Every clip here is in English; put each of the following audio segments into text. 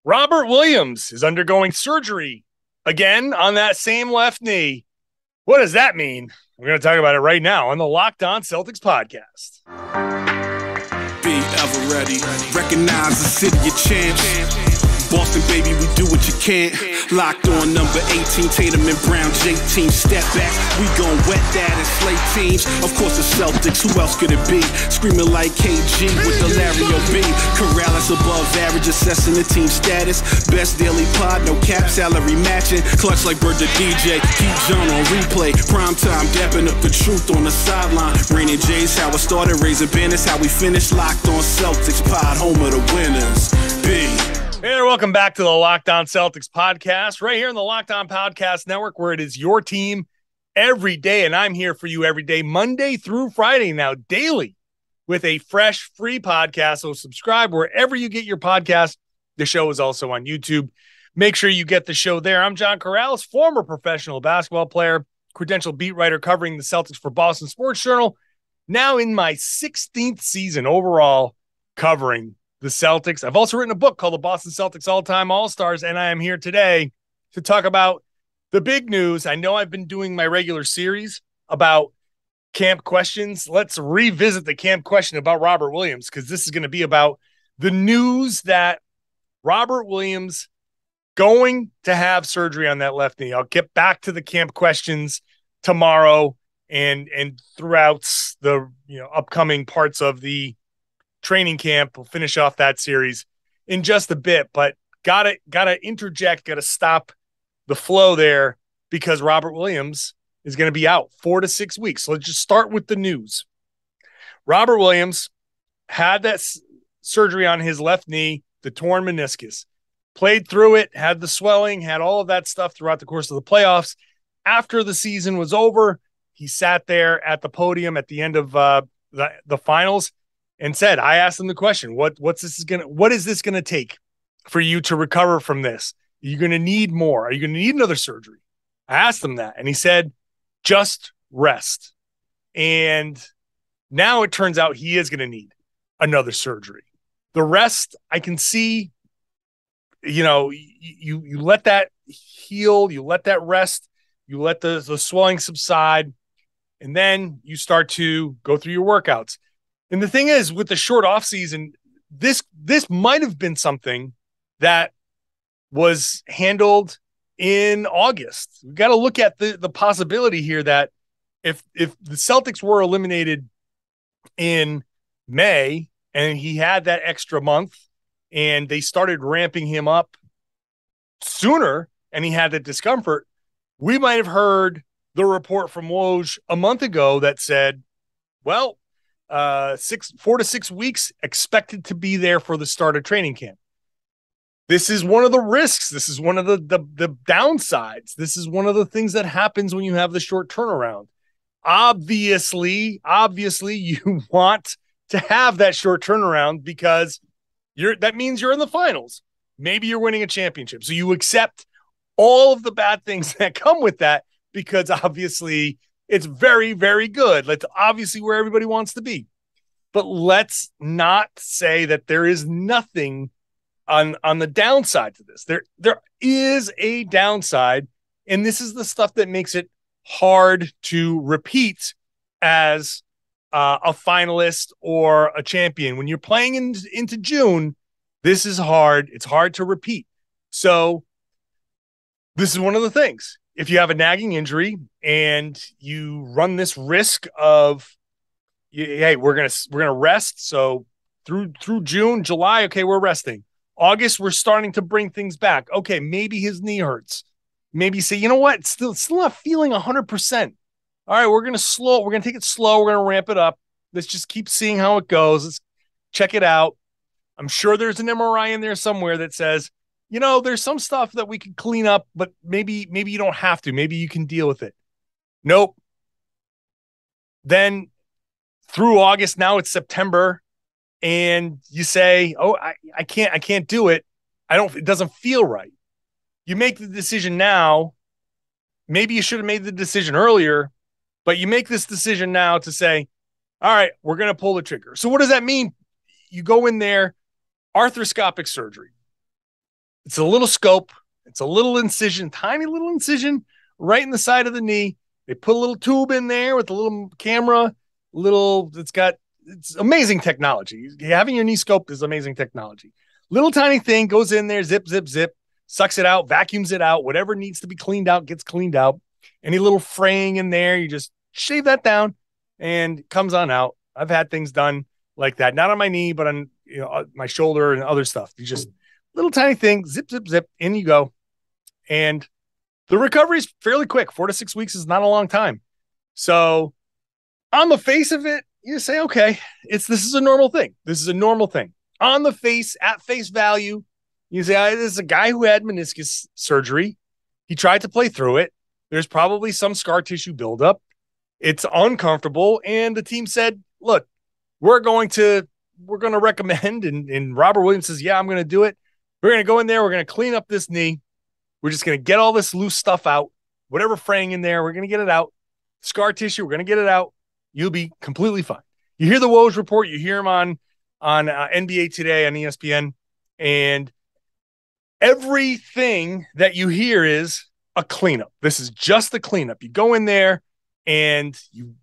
Robert Williams is undergoing surgery again on that same left knee. What does that mean? We're going to talk about it right now on the Locked On Celtics podcast. Be ever ready. Recognize the city of champs. Boston, baby, we do what you can't. Locked on number 18, Tatum and Brown, J-team. Step back, we gon' wet that and slay teams. Of course the Celtics, who else could it be? Screaming like KG with the Larry O.B. Karalis above average, assessing the team status. Best daily pod, no cap, salary matching. Clutch like Bird the DJ, keep John on replay. Prime time, dapping up the truth on the sideline. Raining J's, how it started, raising banners, how we finished. Locked on Celtics pod, home of the winners. B. Hey there, welcome back to the Locked On Celtics podcast, right here in the Locked On Podcast Network, where it is your team every day, and I'm here for you every day, Monday through Friday, now daily, with a fresh, free podcast. So subscribe wherever you get your podcast. The show is also on YouTube. Make sure you get the show there. I'm John Karalis, former professional basketball player, credentialed beat writer covering the Celtics for Boston Sports Journal, now in my 16th season overall covering the Celtics. I've also written a book called The Boston Celtics All-Time All-Stars, and I am here today to talk about the big news. I know I've been doing my regular series about camp questions. Let's revisit the camp question about Robert Williams, because this is going to be about the news that Robert Williams going to have surgery on that left knee. I'll get back to the camp questions tomorrow and throughout the upcoming parts of the training camp. We'll finish off that series in just a bit, but gotta interject, gotta stop the flow there, because Robert Williams is going to be out 4 to 6 weeks. So let's just start with the news. Robert Williams had that surgery on his left knee, the torn meniscus, played through it, had the swelling, had all of that stuff throughout the course of the playoffs. After the season was over, he sat there at the podium at the end of the finals and said, I asked him the question, what is this going to take for you to recover from this? Are you going to need more? Are you going to need another surgery? I asked him that, and he said, just rest. And now it turns out he is going to need another surgery. The rest, I can see, you let that heal, you let that rest, you let the swelling subside, and then you start to go through your workouts. And the thing is, with the short off season, this might have been something that was handled in August. We've got to look at the possibility here that if the Celtics were eliminated in May and he had that extra month and they started ramping him up sooner and he had the discomfort, we might have heard the report from Woj a month ago that said, well, 4 to 6 weeks expected to be there for the start of training camp. This is one of the risks. This is one of the downsides. This is one of the things that happens when you have the short turnaround. Obviously you want to have that short turnaround because that means you're in the finals. Maybe you're winning a championship. So you accept all of the bad things that come with that, because obviously it's very, very good. That's obviously where everybody wants to be. But let's not say that there is nothing on the downside to this. There is a downside, and this is the stuff that makes it hard to repeat as a finalist or a champion. When you're playing into June, this is hard. It's hard to repeat. So this is one of the things. If you have a nagging injury and you run this risk of, hey, we're gonna rest. So through June, July, okay, we're resting. August, we're starting to bring things back. Okay, maybe his knee hurts. Maybe say, you know what, still not feeling 100%. All right, we're gonna take it slow. We're gonna ramp it up. Let's just keep seeing how it goes. Let's check it out. I'm sure there's an MRI in there somewhere that says, there's some stuff that we can clean up, but maybe you don't have to. Maybe you can deal with it. Nope. Then through August, now it's September, and you say, oh, I can't do it. It doesn't feel right. You make the decision now. Maybe you should have made the decision earlier, but you make this decision now to say, all right, we're going to pull the trigger. So what does that mean? You go in there, arthroscopic surgery. It's a little scope. It's a little incision, tiny little incision right in the side of the knee. They put a little tube in there with a little camera, it's amazing technology. Having your knee scoped is amazing technology. Little tiny thing goes in there, zip, zip, zip, sucks it out, vacuums it out. Whatever needs to be cleaned out gets cleaned out. Any little fraying in there, you just shave that down and it comes on out. I've had things done like that, not on my knee, but on my shoulder and other stuff. You just little tiny thing, zip, zip, zip, in you go. And the recovery is fairly quick. 4 to 6 weeks is not a long time. So on the face of it, you say, okay, this is a normal thing. This is a normal thing. On the face, at face value, you say, this is a guy who had meniscus surgery. He tried to play through it. There's probably some scar tissue buildup. It's uncomfortable. And the team said, look, we're going to recommend. And Robert Williams says, yeah, I'm going to do it. We're going to go in there. We're going to clean up this knee. We're just going to get all this loose stuff out. Whatever fraying in there, we're going to get it out. Scar tissue, we're going to get it out. You'll be completely fine. You hear the Woj report. You hear him on NBA Today on ESPN. And everything that you hear is a cleanup. This is just a cleanup. You go in there and you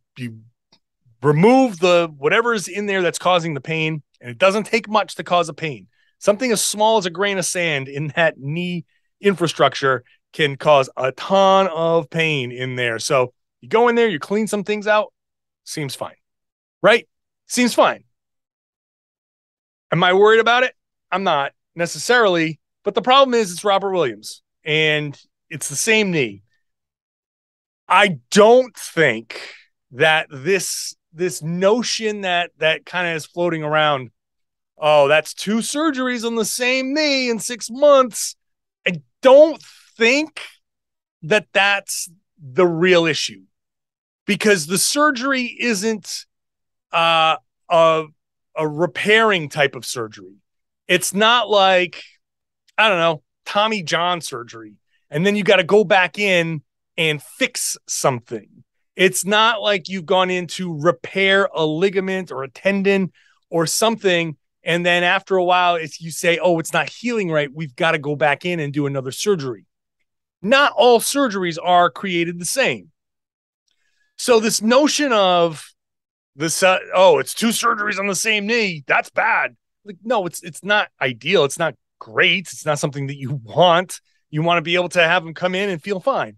remove the whatever's in there that's causing the pain. And it doesn't take much to cause a pain. Something as small as a grain of sand in that knee infrastructure can cause a ton of pain in there. So you go in there, you clean some things out, seems fine, right? Seems fine. Am I worried about it? I'm not necessarily, but the problem is it's Robert Williams and it's the same knee. I don't think that this notion that kind of is floating around, oh, that's 2 surgeries on the same knee in 6 months. I don't think that that's the real issue because the surgery isn't a repairing type of surgery. It's not like, I don't know, Tommy John surgery. And then you got to go back in and fix something. It's not like you've gone in to repair a ligament or a tendon or something. And then after a while, you say, oh, it's not healing right. We've got to go back in and do another surgery. Not all surgeries are created the same. So this notion of this, it's 2 surgeries on the same knee, that's bad. Like, no, it's not ideal. It's not great. It's not something that you want. You want to be able to have them come in and feel fine.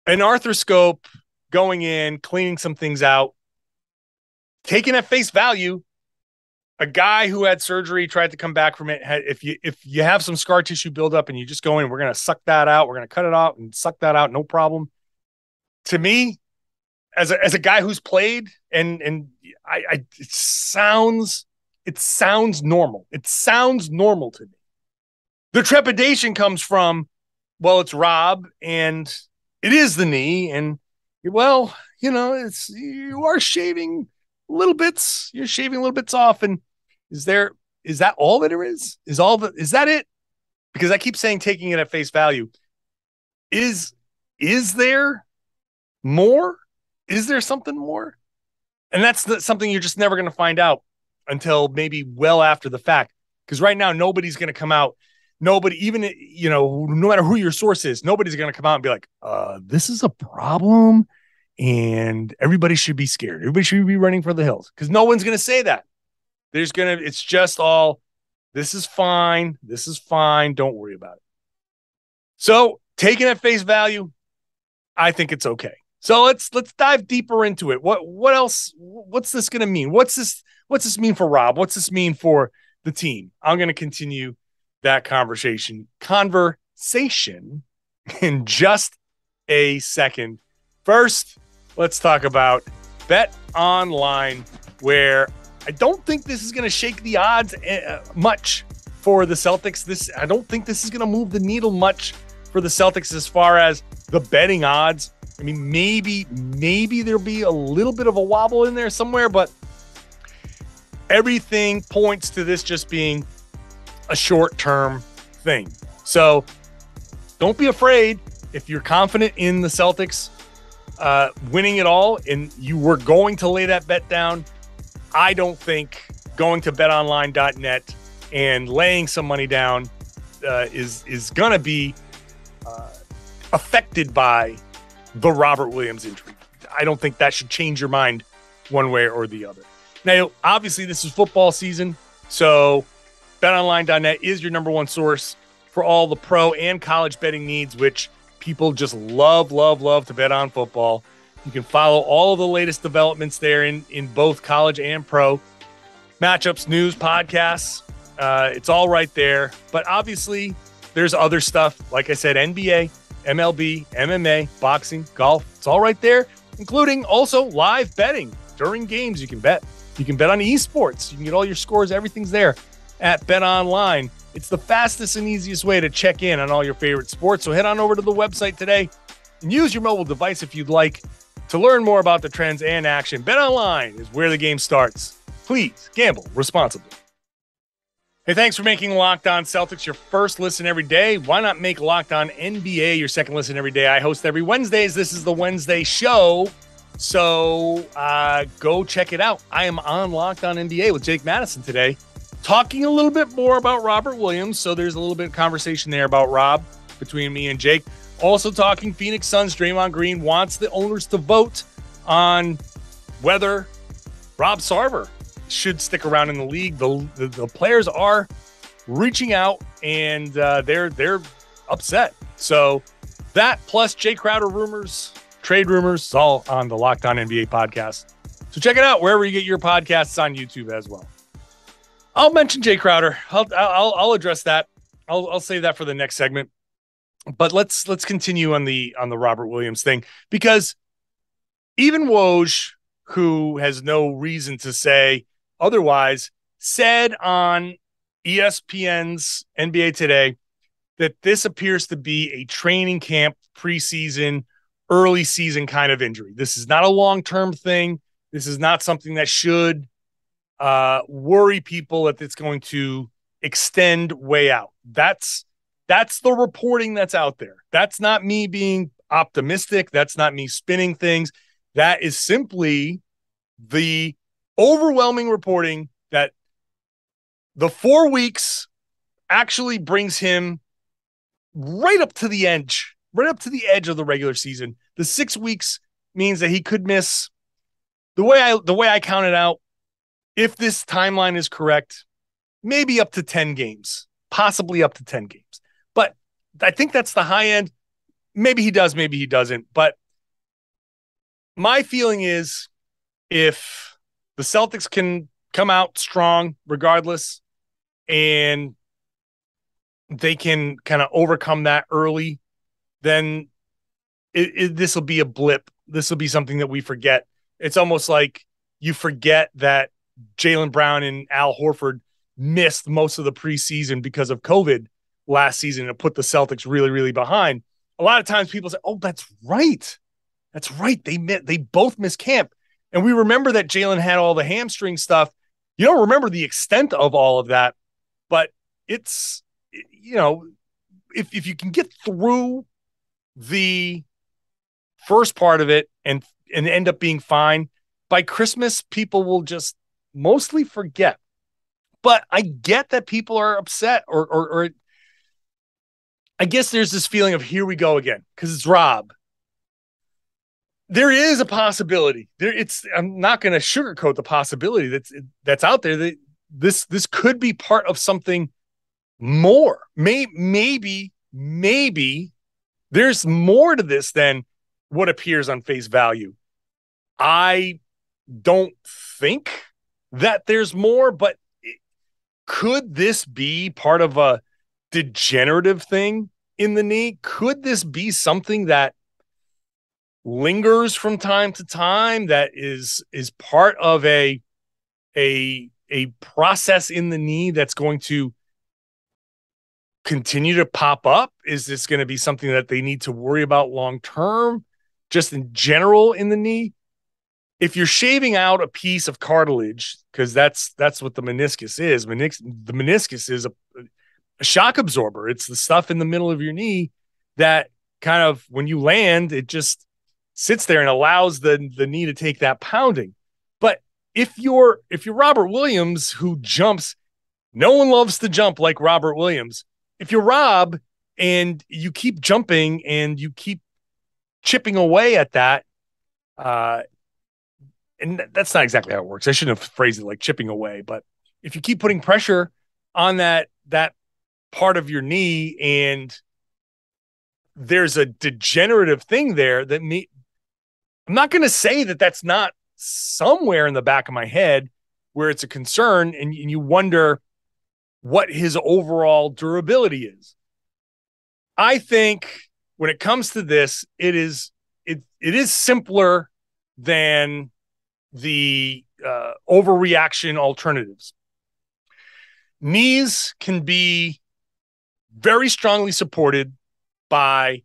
An arthroscope going in, cleaning some things out, taken at face value. A guy who had surgery tried to come back from it. If you have some scar tissue buildup and you just go in, we're going to suck that out. We're going to cut it out and suck that out. No problem. To me, as a guy who's played it sounds normal. It sounds normal to me. The trepidation comes from, well, it's Rob and it is the knee. And well, you are shaving little bits. You're shaving little bits off. And is that all that there is? Is that it? Because I keep saying taking it at face value. Is there more? Is there something more? And that's something you're just never going to find out until maybe well after the fact. Because right now, nobody's going to come out. Nobody, even, no matter who your source is, nobody's going to come out and be like, this is a problem. And everybody should be scared. Everybody should be running for the hills because no one's going to say that. It's just all, this is fine. This is fine. Don't worry about it. So taking at face value, I think it's okay. So let's dive deeper into it. What else? What's this going to mean? What's this mean for Rob? What's this mean for the team? I'm going to continue that conversation in just a second. First, let's talk about BetOnline, where I don't think this is going to shake the odds much for the Celtics. I don't think this is going to move the needle much for the Celtics as far as the betting odds. I mean, maybe there'll be a little bit of a wobble in there somewhere, but everything points to this just being a short-term thing. So don't be afraid if you're confident in the Celtics winning it all and you were going to lay that bet down. I don't think going to betonline.net and laying some money down is going to be affected by the Robert Williams injury. I don't think that should change your mind one way or the other. Now, obviously, this is football season, so BetOnline.net is your number one source for all the pro and college betting needs, which people just love to bet on football. You can follow all of the latest developments there in both college and pro. Matchups, news, podcasts, it's all right there. But obviously, there's other stuff. Like I said, NBA, MLB, MMA, boxing, golf. It's all right there, including also live betting during games. You can bet. You can bet on esports. You can get all your scores. Everything's there at BetOnline. It's the fastest and easiest way to check in on all your favorite sports. So head on over to the website today and use your mobile device if you'd like to learn more about the trends and action. BetOnline is where the game starts. Please gamble responsibly. Hey, thanks for making Locked On Celtics your first listen every day. Why not make Locked On NBA your second listen every day? I host every Wednesdays. This is the Wednesday show. So go check it out. I am on Locked On NBA with Jake Madison today, talking a little bit more about Robert Williams. So there's a little bit of conversation there about Rob between me and Jake. Also talking Phoenix Suns. Draymond Green wants the owners to vote on whether Rob Sarver should stick around in the league. The players are reaching out and they're upset. So that plus Jay Crowder rumors, trade rumors, it's all on the Locked On NBA podcast. So check it out wherever you get your podcasts, on YouTube as well. I'll mention Jay Crowder. I'll address that. I'll save that for the next segment. But let's continue on the Robert Williams thing, because even Woj, who has no reason to say otherwise, said on ESPN's NBA Today that this appears to be a training camp, preseason, early season kind of injury. This is not a long-term thing. This is not something that should worry people that it's going to extend way out. That's the reporting that's out there. That's not me being optimistic. That's not me spinning things. That is simply the overwhelming reporting that the 4 weeks actually brings him right up to the edge of the regular season. The 6 weeks means that he could miss, the way I count it out, if this timeline is correct, maybe up to 10 games, possibly up to 10 games. But I think that's the high end. Maybe he does, maybe he doesn't. But my feeling is, if the Celtics can come out strong regardless, and they can kind of overcome that early, then this will be a blip. This will be something that we forget. It's almost like you forget that Jaylen Brown and Al Horford missed most of the preseason because of COVID last season and put the Celtics really, really behind. A lot of times people say, oh, that's right. That's right. They both missed camp. And we remember that Jaylen had all the hamstring stuff. You don't remember the extent of all of that, but it's, if you can get through the first part of it and end up being fine, by Christmas, people will just mostly forget. But I get that people are upset, or I guess there's this feeling of, here we go again, because it's Rob. There is a possibility. I'm not going to sugarcoat the possibility that's out there, that this could be part of something more. Maybe there's more to this than what appears on face value. I don't think that there's more, but could this be part of a degenerative thing in the knee? Could this be something that lingers from time to time, that is part of a process in the knee that's going to continue to pop up? Is this going to be something that they need to worry about long term, just in general in the knee? If you're shaving out a piece of cartilage, because that's what the meniscus is. The meniscus is a shock absorber. It's the stuff in the middle of your knee that kind of, when you land, it just sits there and allows the knee to take that pounding. But if you're Robert Williams, who jumps No one loves to jump like Robert Williams. If you're Rob and you keep jumping and you keep chipping away at that, and that's not exactly how it works. I shouldn't have phrased it like chipping away, but if you keep putting pressure on that part of your knee and there's a degenerative thing there that I'm not going to say that that's not somewhere in the back of my head where it's a concern and you wonder what his overall durability is. I think when it comes to this, it is simpler than the overreaction alternatives. Knees can be very strongly supported by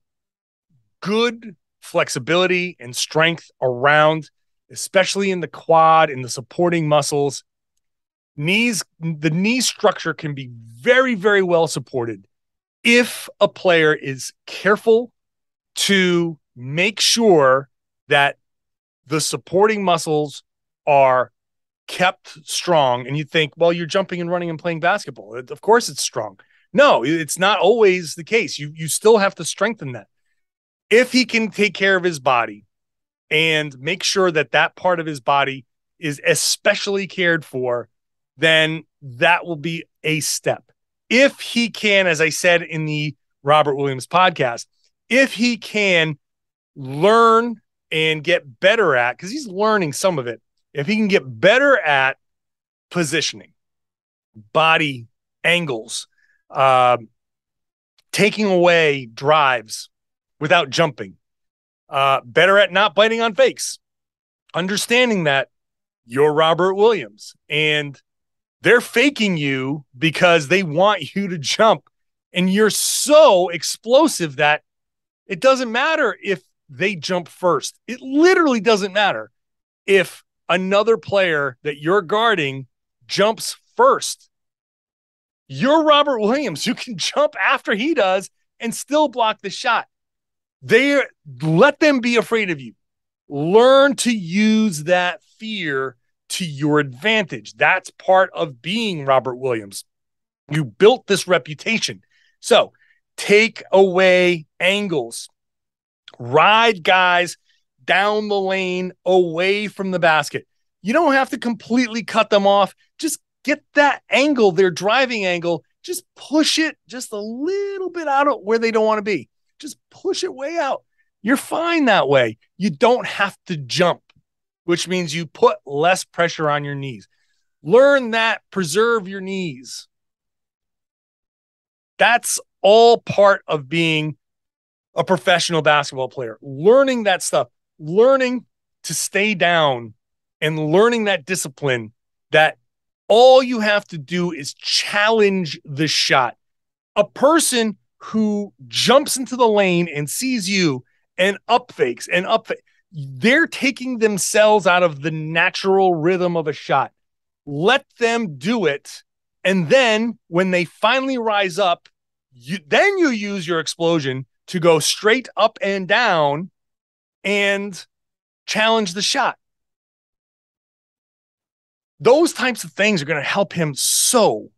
good flexibility and strength around, especially in the quad and the supporting muscles. The knee structure can be very, very well supported if a player is careful to make sure that the supporting muscles are kept strong. And you think, well, you're jumping and running and playing basketball. Of course it's strong. No, it's not always the case. You still have to strengthen that. If he can take care of his body and make sure that part of his body is especially cared for, then that will be a step. If he can, as I said in the Robert Williams podcast, if he can learn and get better at, because he's learning some of it, if he can get better at positioning, body angles, taking away drives without jumping, better at not biting on fakes, understanding that you're Robert Williams and they're faking you because they want you to jump. And you're so explosive that it doesn't matter if they jump first. It literally doesn't matter if another player that you're guarding jumps first. You're Robert Williams. You can jump after he does and still block the shot. Let them be afraid of you. Learn to use that fear to your advantage. That's part of being Robert Williams. You built this reputation. So take away angles, ride guys down the lane away from the basket. You don't have to completely cut them off. Just get that angle, their driving angle. Just push it just a little bit out of where they don't want to be. Just push it way out. You're fine that way. You don't have to jump, which means you put less pressure on your knees. Learn that, preserve your knees. That's all part of being a professional basketball player. Learning that stuff, learning to stay down and learning that discipline that all you have to do is challenge the shot. A person who jumps into the lane and sees you and up fakes, they're taking themselves out of the natural rhythm of a shot. Let them do it. And then when they finally rise up, you use your explosion to go straight up and down and challenge the shot. Those types of things are going to help him so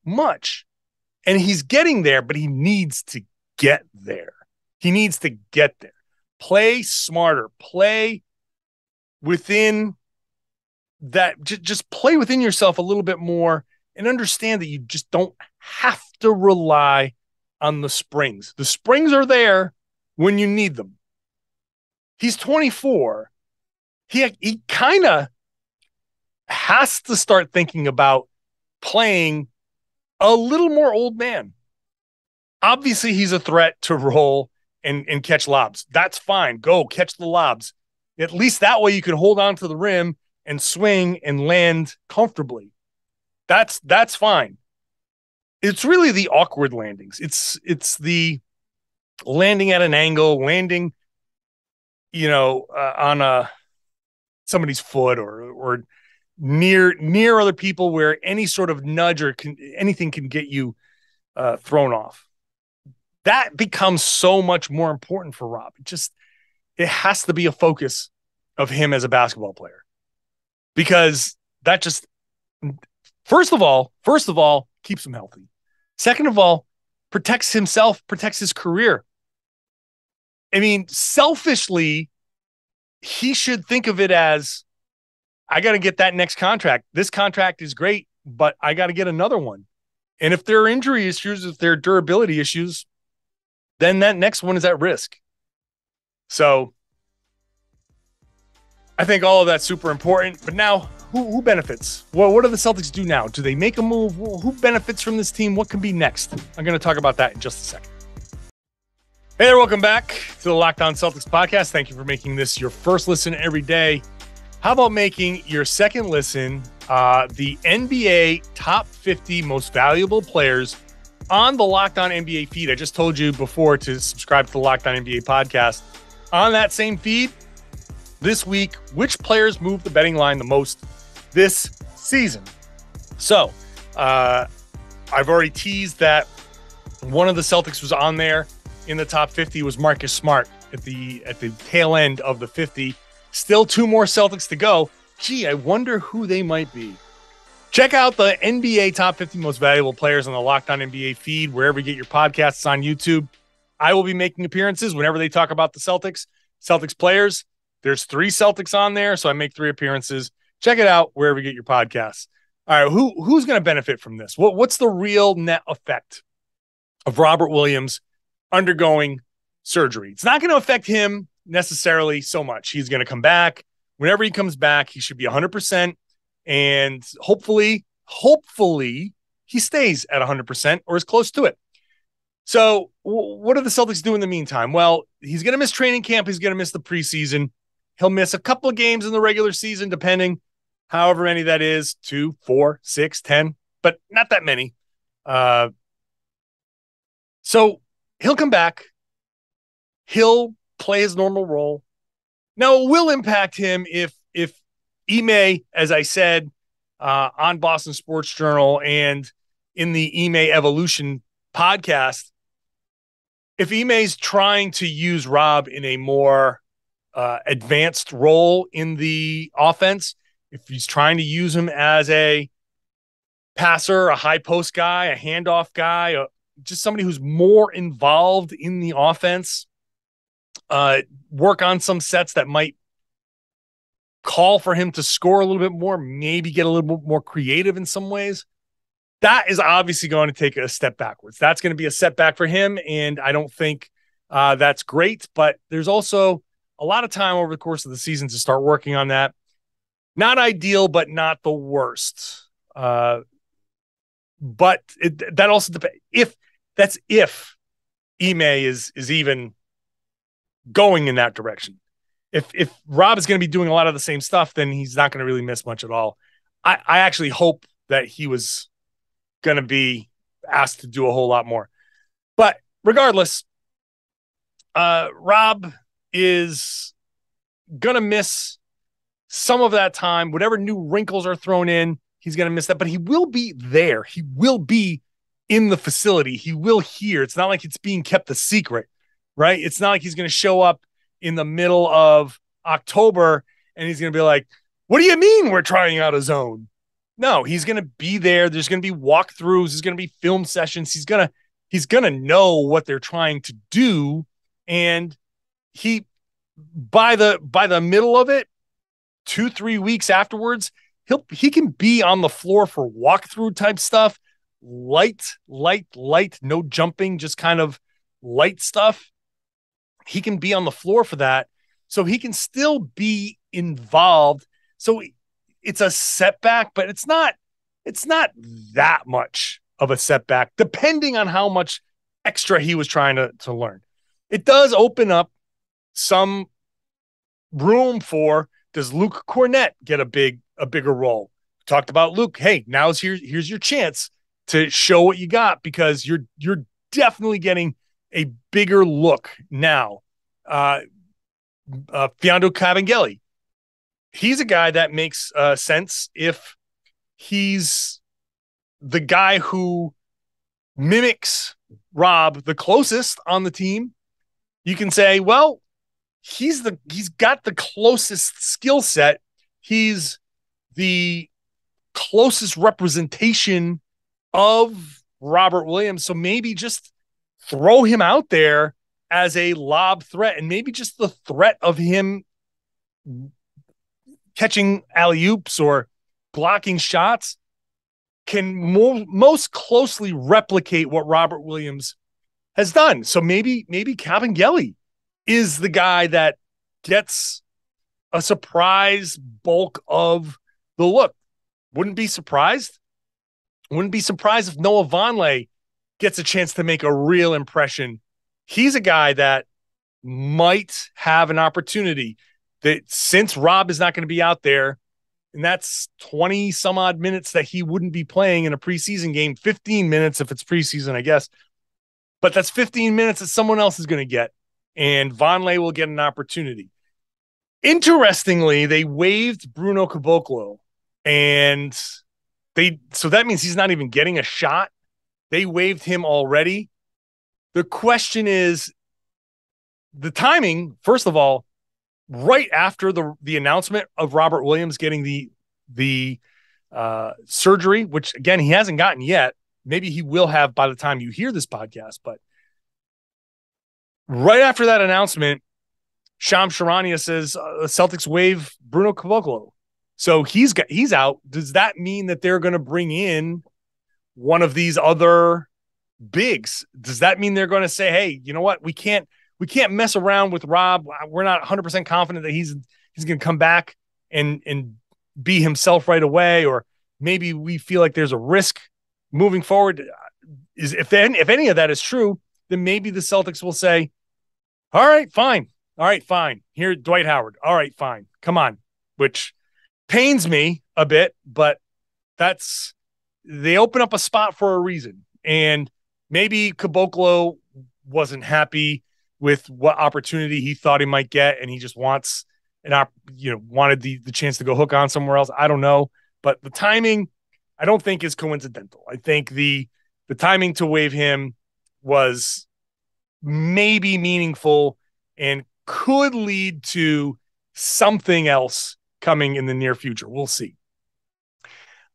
much. And he's getting there, but he needs to get there. He needs to get there. Play smarter. Play within that. Just play within yourself a little bit more and understand that you just don't have to rely on the springs. The springs are there when you need them. He's 24. He kind of has to start thinking about playing a little more old man. Obviously, he's a threat to roll and catch lobs. That's fine. Go catch the lobs. At least that way you can hold on to the rim and swing and land comfortably. That's fine. It's really the awkward landings. It's the landing at an angle, landing, on somebody's foot or near other people where any sort of nudge or anything can get you thrown off. That becomes so much more important for Rob. It has to be a focus of him as a basketball player, because First of all, keeps him healthy. Second of all, protects himself, protects his career. I mean, selfishly, he should think of it as, I got to get that next contract. This contract is great, but I got to get another one. And if there are injury issues, if there are durability issues, then that next one is at risk. So I think all of that's super important. But now, who benefits? Well, what do the Celtics do now? Do they make a move? Who benefits from this team? What can be next? I'm going to talk about that in just a second. Hey there, welcome back to the Locked On Celtics podcast. Thank you for making this your first listen every day. How about making your second listen the NBA top 50 most valuable players on the Locked On NBA feed? I just told you before to subscribe to the Locked On NBA podcast. On that same feed, this week, which players moved the betting line the most this season? So, I've already teased that one of the Celtics was on there in the top 50 was Marcus Smart at the tail end of the 50. Still two more Celtics to go. Gee, I wonder who they might be. Check out the NBA top 50 most valuable players on the Locked On NBA feed, wherever you get your podcasts on YouTube. I will be making appearances whenever they talk about the Celtics players. There's 3 Celtics on there, so I make 3 appearances. Check it out wherever you get your podcasts. All right, who's going to benefit from this? What's the real net effect of Robert Williams undergoing surgery? It's not going to affect him necessarily so much. He's going to come back. Whenever he comes back, he should be 100%. And hopefully he stays at 100% or as close to it. So what do the Celtics do in the meantime? Well, he's going to miss training camp. He's going to miss the preseason. He'll miss a couple of games in the regular season, depending however many that is, 2, 4, 6, 10, but not that many. So he'll come back. He'll play his normal role. Now, it will impact him if Ime, as I said, on Boston Sports Journal and in the Ime Evolution podcast, if Ime's trying to use Rob in a more advanced role in the offense, if he's trying to use him as a passer, a high post guy, a handoff guy, just somebody who's more involved in the offense, work on some sets that might call for him to score a little bit more, maybe get a little bit more creative in some ways, that is obviously going to take a step backwards. That's going to be a setback for him, and I don't think that's great, but there's also a lot of time over the course of the season to start working on that. Not ideal, but not the worst. But that also depends. If Ime is even going in that direction. If Rob is going to be doing a lot of the same stuff, then he's not going to really miss much at all. I actually hope that he was going to be asked to do a whole lot more. But regardless, Rob is going to miss some of that time. Whatever new wrinkles are thrown in, he's going to miss that. But he will be there. He will be in the facility. He will hear. It's not like it's being kept a secret, right? It's not like he's going to show up in the middle of October and he's going to be like, what do you mean we're trying out a zone? No, he's going to be there. There's going to be walkthroughs. There's going to be film sessions. He's going to know what they're trying to do. And he, by the middle of it, 2-3 weeks afterwards, he can be on the floor for walkthrough type stuff. Light, no jumping, just kind of light stuff. He can be on the floor for that. So he can still be involved. So it's a setback, but it's not that much of a setback, depending on how much extra he was trying to learn. It does open up some room for, does Luke Cornett get a bigger role? We talked about Luke. Hey, here's your chance to show what you got, because you're definitely getting a bigger look now. Fiando Cavangeli, he's a guy that makes sense if he's the guy who mimics Rob the closest on the team. You can say, well, he's got the closest skill set. He's the closest representation of Robert Williams. So maybe just throw him out there as a lob threat, and maybe just the threat of him catching alley-oops or blocking shots can most closely replicate what Robert Williams has done. So maybe Kabengele is the guy that gets a surprise bulk of the look. Wouldn't be surprised. Wouldn't be surprised if Noah Vonleh gets a chance to make a real impression. He's a guy that might have an opportunity that, since Rob is not going to be out there, and that's 20 some odd minutes that he wouldn't be playing in a preseason game, 15 minutes if it's preseason, I guess. But that's 15 minutes that someone else is going to get, and Vonleh will get an opportunity. Interestingly, they waived Bruno Caboclo, and so that means he's not even getting a shot. They waived him already. The question is the timing. First of all, right after the announcement of Robert Williams getting the surgery, which again he hasn't gotten yet. Maybe he will have by the time you hear this podcast. But right after that announcement, Shams Charania says the Celtics waive Bruno Caboclo. So he's out. Does that mean that they're going to bring in one of these other bigs? Does that mean they're going to say, hey, you know what? We can't mess around with Rob. We're not 100% confident that he's going to come back and be himself right away. Or maybe we feel like there's a risk moving forward. If any of that is true, then maybe the Celtics will say, all right, fine. Here, Dwight Howard. All right, fine. Come on. Which pains me a bit, but they open up a spot for a reason. And maybe Caboclo wasn't happy with what opportunity he thought he might get, and he just wants wanted the chance to go hook on somewhere else. I don't know, but the timing, I don't think is coincidental. I think the timing to waive him was maybe meaningful and could lead to something else coming in the near future. We'll see.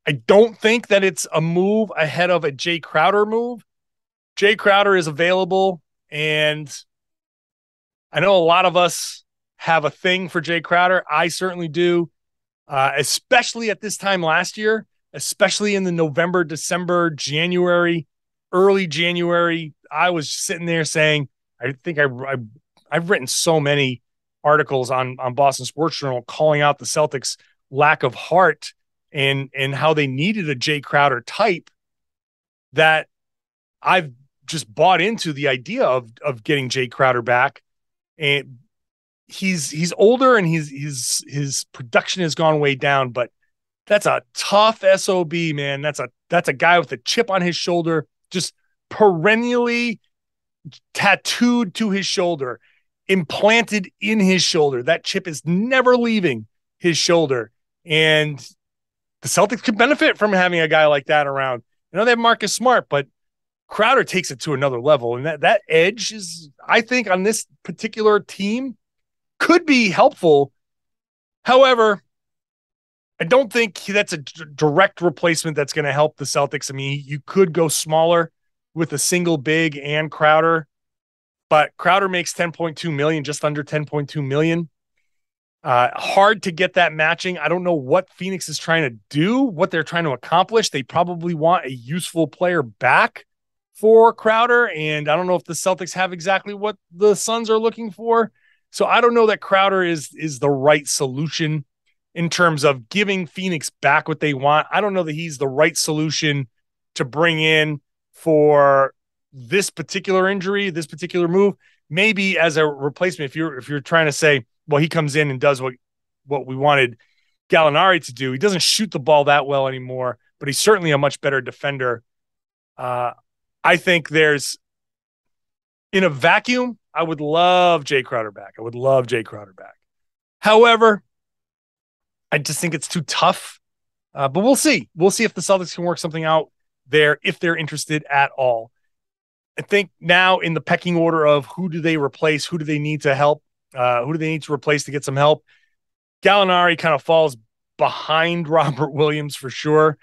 I don't think that it's a move ahead of a Jay Crowder move. Jay Crowder is available, and I know a lot of us have a thing for Jay Crowder. I certainly do, especially at this time last year, especially in the November, December, January, early January. I was sitting there saying, I think I've written so many articles on Boston Sports Journal calling out the Celtics' lack of heart and how they needed a Jay Crowder type, that I've just bought into the idea of getting Jay Crowder back. And he's older and his production has gone way down, but that's a tough SOB, man. That's a guy with a chip on his shoulder, just perennially tattooed to his shoulder, implanted in his shoulder. That chip is never leaving his shoulder. And the Celtics could benefit from having a guy like that around. I know they have Marcus Smart, but Crowder takes it to another level. And that edge is, I think, on this particular team could be helpful. However, I don't think that's a direct replacement that's going to help the Celtics. I mean, you could go smaller with a single big and Crowder, but Crowder makes $10.2 million, just under $10.2 million. Hard to get that matching. I don't know what Phoenix is trying to do, what they're trying to accomplish. They probably want a useful player back for Crowder, and I don't know if the Celtics have exactly what the Suns are looking for. So I don't know that Crowder is the right solution in terms of giving Phoenix back what they want. I don't know that he's the right solution to bring in for this particular injury, this particular move. Maybe as a replacement, if you're trying to say, well, he comes in and does what we wanted Gallinari to do. He doesn't shoot the ball that well anymore, but he's certainly a much better defender. I think in a vacuum, I would love Jay Crowder back. However, I just think it's too tough. But we'll see. We'll see if the Celtics can work something out there, if they're interested at all. I think now in the pecking order of who do they replace, who do they need to help, who do they need to replace to get some help, Gallinari kind of falls behind Robert Williams for sure.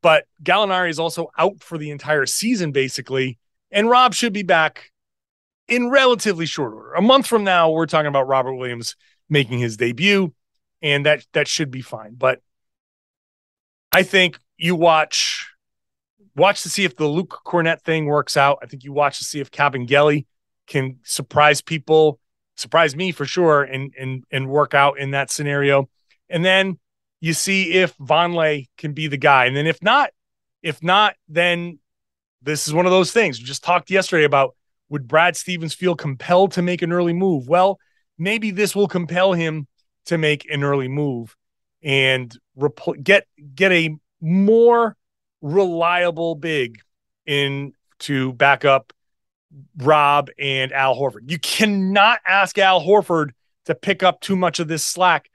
But Gallinari is also out for the entire season, basically. And Rob should be back in relatively short order. A month from now, we're talking about Robert Williams making his debut, and that should be fine. But I think you watch to see if the Luke Cornett thing works out. I think you watch to see if Kabengele can surprise people, surprise me for sure, and work out in that scenario. And then you see if Vonleh can be the guy. And then if not, then this is one of those things. We just talked yesterday about, would Brad Stevens feel compelled to make an early move? Well, maybe this will compel him to make an early move and get a more reliable big in to back up Rob and Al Horford. You cannot ask Al Horford to pick up too much of this slack.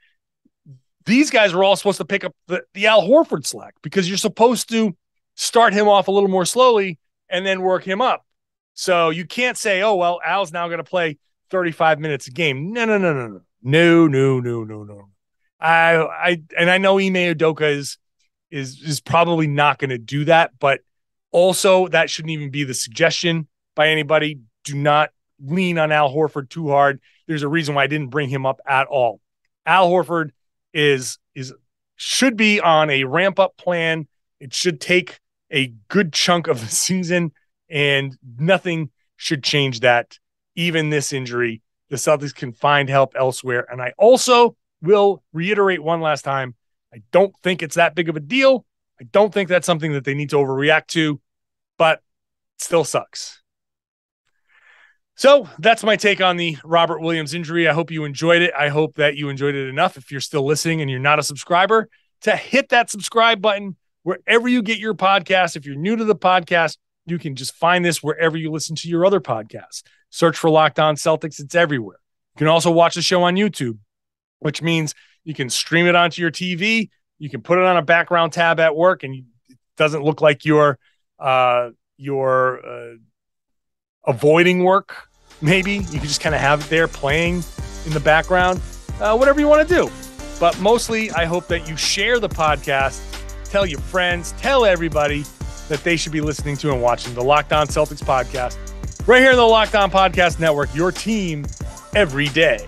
These guys are all supposed to pick up the Al Horford slack, because you're supposed to start him off a little more slowly and then work him up. So you can't say, oh, well, Al's now going to play 35 minutes a game. No. I know Ime Udoka is probably not going to do that, but also that shouldn't even be the suggestion by anybody. Do not lean on Al Horford too hard. There's a reason why I didn't bring him up at all. Al Horford should be on a ramp up plan. It should take a good chunk of the season, and nothing should change that. Even this injury, the Celtics can find help elsewhere. And I also will reiterate one last time, I don't think it's that big of a deal. I don't think that's something that they need to overreact to, but it still sucks. So that's my take on the Robert Williams injury. I hope you enjoyed it. I hope that you enjoyed it enough, if you're still listening and you're not a subscriber, to hit that subscribe button wherever you get your podcast. If you're new to the podcast, you can just find this wherever you listen to your other podcasts. Search for Locked On Celtics. It's everywhere. You can also watch the show on YouTube, which means you can stream it onto your TV. You can put it on a background tab at work, and it doesn't look like you're avoiding work. Maybe you can just kind of have it there playing in the background, whatever you want to do. But mostly, I hope that you share the podcast, tell your friends, tell everybody that they should be listening to and watching the Locked On Celtics podcast right here in the Locked On Podcast Network, your team every day.